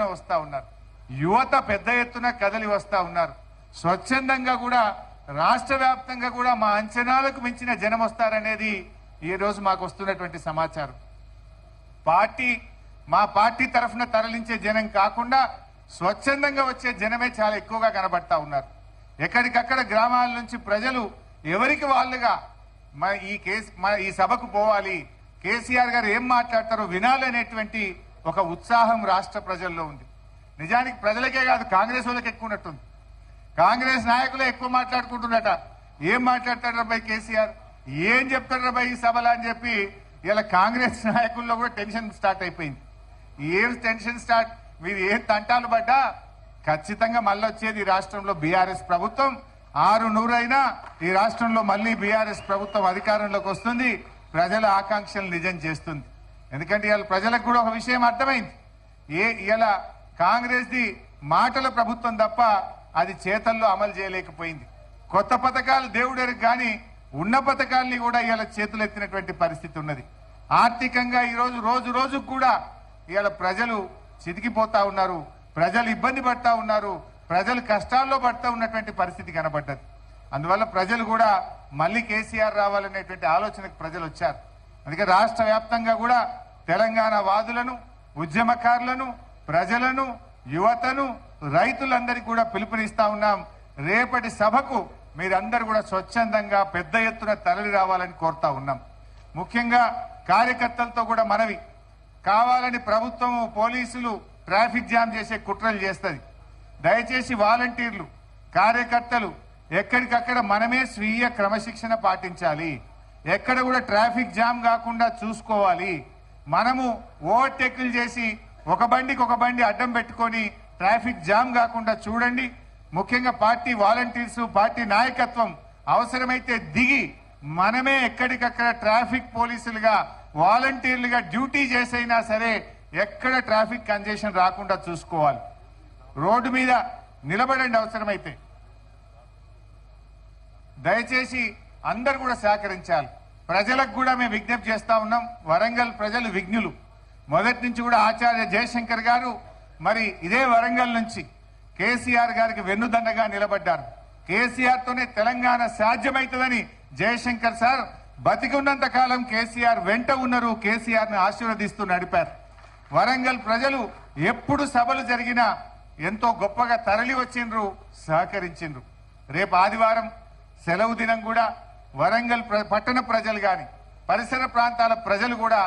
వస్తా ఉన్నారు. యువత పెద్ద ఎత్తున కదలి వస్తా ఉన్నారు. స్వచ్ఛందంగా కూడా రాష్ట్ర వ్యాప్తంగా కూడా మా అంచనాలకు మించిన జనం వస్తారనేది ఈ రోజు మాకు వస్తున్నటువంటి సమాచారం. మా పార్టీ తరఫున తరలించే జనం కాకుండా స్వచ్ఛందంగా వచ్చే జనమే చాలా ఎక్కువగా కనబడతా ఉన్నారు. ఎక్కడికక్కడ గ్రామాల నుంచి ప్రజలు ఎవరికి వాళ్ళుగా ఈ సభకు పోవాలి, కేసీఆర్ గారు ఏం మాట్లాడతారో వినాలనేటువంటి ఒక ఉత్సాహం రాష్ట్ర ప్రజల్లో ఉంది. నిజానికి ప్రజలకే కాదు, కాంగ్రెస్ వాళ్ళకి ఎక్కువ ఉన్నట్టుంది. కాంగ్రెస్ నాయకులే ఎక్కువ మాట్లాడుకుంటున్నట. ఏం మాట్లాడతాడు రాబాయ్ కేసీఆర్, ఏం చెప్తాడు రాబాయ్ ఈ సభలో అని చెప్పి ఇలా కాంగ్రెస్ నాయకుల్లో కూడా టెన్షన్ స్టార్ట్ అయిపోయింది. ఏం టెన్షన్ స్టార్ట్, మీరు ఏం తంటాలు పడ్డా ఖచ్చితంగా మళ్ళీ వచ్చేది ఈ రాష్ట్రంలో బీఆర్ఎస్ ప్రభుత్వం. 600 అయినా ఈ రాష్ట్రంలో మళ్ళీ బీఆర్ఎస్ ప్రభుత్వం అధికారంలోకి వస్తుంది, ప్రజల ఆకాంక్షలు నిజం చేస్తుంది. ఎందుకంటే ఇవాళ ప్రజలకు కూడా ఒక విషయం అర్థమైంది, ఇలా కాంగ్రెస్ ది మాటల ప్రభుత్వం తప్ప అది చేతల్లో అమలు చేయలేకపోయింది. కొత్త పథకాలు దేవుడెరకు కానీ ఉన్న పథకాల్ని కూడా ఇవాళ చేతులు ఎత్తినటువంటి పరిస్థితి ఉన్నది. ఆర్థికంగా ఈరోజు రోజు రోజుకు కూడా ఇవాళ ప్రజలు చితికిపోతా ఉన్నారు, ప్రజలు ఇబ్బంది పడతా ఉన్నారు, ప్రజలు కష్టాల్లో పడతా ఉన్నటువంటి పరిస్థితి కనబడ్డది. అందువల్ల ప్రజలు కూడా మళ్ళీ కేసీఆర్ రావాలనేటువంటి ఆలోచనకు ప్రజలు వచ్చారు. అందుకే రాష్ట్ర వ్యాప్తంగా కూడా తెలంగాణ వాదులను, ఉద్యమకారులను, ప్రజలను, యువతను, రైతులందరికీ కూడా పిలుపునిస్తా ఉన్నాం. రేపటి సభకు మీరందరూ కూడా స్వచ్ఛందంగా పెద్ద ఎత్తున తరలి రావాలని కోరుతా ఉన్నాం. ముఖ్యంగా కార్యకర్తలతో కూడా మనవి, కావాలని ప్రభుత్వం పోలీసులు ట్రాఫిక్ జామ్ చేసే కుట్రలు చేస్తుంది. దయచేసి వాలంటీర్లు, కార్యకర్తలు ఎక్కడికక్కడ మనమే స్వీయ క్రమశిక్షణ పాటించాలి. ఎక్కడ కూడా ట్రాఫిక్ జామ్ కాకుండా చూసుకోవాలి. మనము ఓవర్టేకులు చేసి ఒక బండికి ఒక బండి అడ్డం పెట్టుకొని ట్రాఫిక్ జామ్ కాకుండా చూడండి. ముఖ్యంగా పార్టీ వాలంటీర్స్, పార్టీ నాయకత్వం అవసరమైతే దిగి మనమే ఎక్కడికక్కడ ట్రాఫిక్ పోలీసులుగా, వాలంటీర్లుగా డ్యూటీ చేసైనా సరే ఎక్కడ ట్రాఫిక్ కంజెషన్ రాకుండా చూసుకోవాలి. రోడ్డు మీద నిలబడండి అవసరమైతే. దయచేసి అందరు కూడా సహకరించాలి. ప్రజలకు కూడా మేము విజ్ఞప్తి చేస్తా ఉన్నాం. వరంగల్ ప్రజలు విజ్ఞులు. మొదటి నుంచి కూడా ఆచార్య జయశంకర్ గారు మరి ఇదే వరంగల్ నుంచి కేసీఆర్ గారికి వెన్నుదండగా నిలబడ్డారు. కేసీఆర్ తోనే తెలంగాణ సాధ్యమవుతుందని జయశంకర్ సార్ బతికున్నంత కాలం కేసీఆర్ వెంట ఉన్నారు, కేసీఆర్ ని ఆశీర్వదిస్తూ నడిపారు. వరంగల్ ప్రజలు ఎప్పుడు సభలు జరిగినా ఎంతో గొప్పగా తరలి వచ్చిండ్రు, సహకరించిండ్రు. రేపు ఆదివారం సెలవు దినం కూడా వరంగల్ పట్టణ ప్రజలు గాని పరిసర ప్రాంతాల ప్రజలు కూడా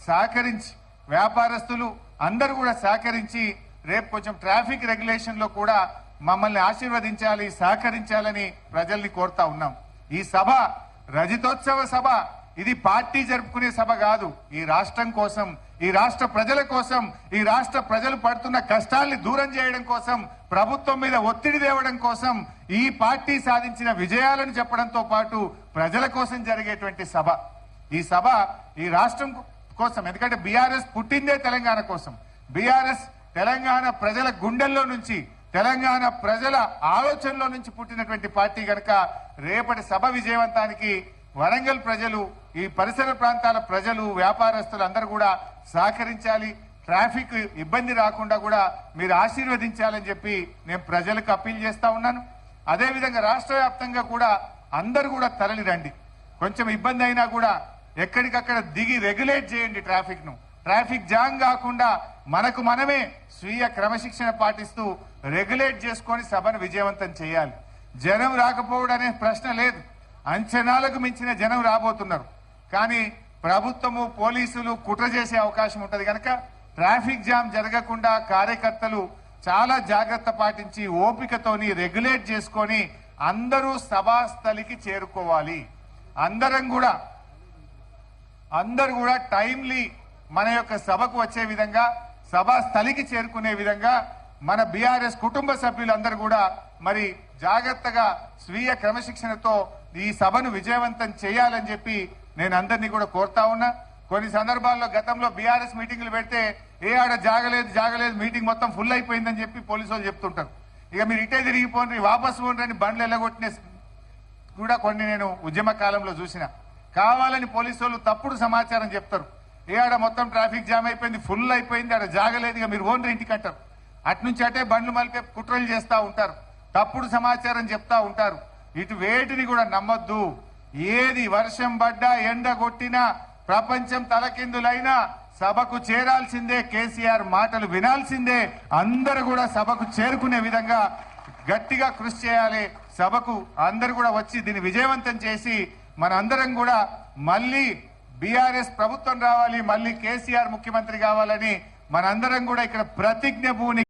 సహకరించి, వ్యాపారస్తులు అందరూ కూడా సహకరించి రేపు కొంచెం ట్రాఫిక్ రెగ్యులేషన్ లో కూడా మమ్మల్ని ఆశీర్వదించాలి, సహకరించాలని ప్రజల్ని కోరుతా ఉన్నాం. ఈ సభ రజతోత్సవ సభ, ఇది పార్టీ జరుపుకునే సభ కాదు. ఈ రాష్ట్రం కోసం, ఈ రాష్ట్ర ప్రజల కోసం, ఈ రాష్ట్ర ప్రజలు పడుతున్న కష్టాల్ని దూరం చేయడం కోసం, ప్రభుత్వం మీద ఒత్తిడి తేవడం కోసం, ఈ పార్టీ సాధించిన విజయాలను చెప్పడంతో పాటు ప్రజల కోసం జరిగేటువంటి సభ. ఈ సభ ఈ రాష్ట్రం కోసం. ఎందుకంటే బీఆర్ఎస్ పుట్టిందే తెలంగాణ కోసం. బీఆర్ఎస్ తెలంగాణ ప్రజల గుండెల్లో నుంచి, తెలంగాణ ప్రజల ఆలోచనలో నుంచి పుట్టినటువంటి పార్టీ కనుక రేపటి సభ విజయవంతానికి వరంగల్ ప్రజలు, ఈ పరిసర ప్రాంతాల ప్రజలు, వ్యాపారస్తులు అందరూ కూడా సహకరించాలి. ట్రాఫిక్ ఇబ్బంది రాకుండా కూడా మీరు ఆశీర్వదించాలని చెప్పి నేను ప్రజలకు అప్పీల్ చేస్తా ఉన్నాను. అదేవిధంగా రాష్ట్ర వ్యాప్తంగా కూడా అందరూ కూడా తరలి రండి. కొంచెం ఇబ్బంది అయినా కూడా ఎక్కడికక్కడ దిగి రెగ్యులేట్ చేయండి ట్రాఫిక్ ను. ట్రాఫిక్ జామ్ కాకుండా మనకు మనమే స్వీయ క్రమశిక్షణ పాటిస్తూ రెగ్యులేట్ చేసుకొని సభను విజయవంతం చేయాలి. జనం రాకపోవడం అనే ప్రశ్న లేదు. అంచనాలకు మించిన జనం రాబోతున్నారు. కానీ ప్రభుత్వము, పోలీసులు కుట్ర చేసే అవకాశం ఉంటది కనుక ట్రాఫిక్ జామ్ జరగకుండా కార్యకర్తలు చాలా జాగ్రత్త పాటించి ఓపికతోని రెగ్యులేట్ చేసుకొని అందరూ సభాస్థలికి చేరుకోవాలి. అందరూ కూడా టైమ్లీ మన యొక్క సభకు వచ్చే విధంగా, సభాస్థలికి చేరుకునే విధంగా మన బీఆర్ఎస్ కుటుంబ సభ్యులందరూ కూడా మరి జాగ్రత్తగా స్వీయ క్రమశిక్షణతో ఈ సభను విజయవంతం చేయాలని చెప్పి నేను అందరినీ కూడా కోరుతా ఉన్నా. కొన్ని సందర్భాల్లో గతంలో బీఆర్ఎస్ మీటింగ్లు పెడితే ఆడ జాగలేదు మీటింగ్ మొత్తం ఫుల్ అయిపోయిందని చెప్పి పోలీసు వాళ్ళు చెప్తుంటారు. ఇక మీరు ఇటే తిరిగిపోండి, వాపసు పోండి, బండ్లు ఎల్లగొట్టిన కూడా కొన్ని నేను ఉద్యమ కాలంలో చూసిన. కావాలని పోలీసు వాళ్ళు తప్పుడు సమాచారం చెప్తారు. ఆడ మొత్తం ట్రాఫిక్ జామ్ అయిపోయింది, ఫుల్ అయిపోయింది, ఆడ జాగలేదు, ఇక మీరు ఓన్రీ ఇంటికి అంటారు. అట్నుంచి అటే బండ్లు మలిపే కుట్రలు చేస్తూ ఉంటారు, తప్పుడు సమాచారం చెప్తా ఉంటారు. ఇటు వేటిని కూడా నమ్మొద్దు. ఏది వర్షం పడ్డా ఎండ కొట్టినా ప్రపంచం తలకిందులైనా సభకు చేరాల్సిందే, కేసీఆర్ మాటలు వినాల్సిందే. అందరూ కూడా సభకు చేరుకునే విధంగా గట్టిగా కృషి చేయాలి. సభకు అందరూ కూడా వచ్చి దీన్ని విజయవంతం చేసి మనందరం కూడా మళ్ళీ బీఆర్ఎస్ ప్రభుత్వం రావాలి, మళ్ళీ కేసీఆర్ ముఖ్యమంత్రి కావాలని మనందరం కూడా ఇక్కడ ప్రతిజ్ఞ భూని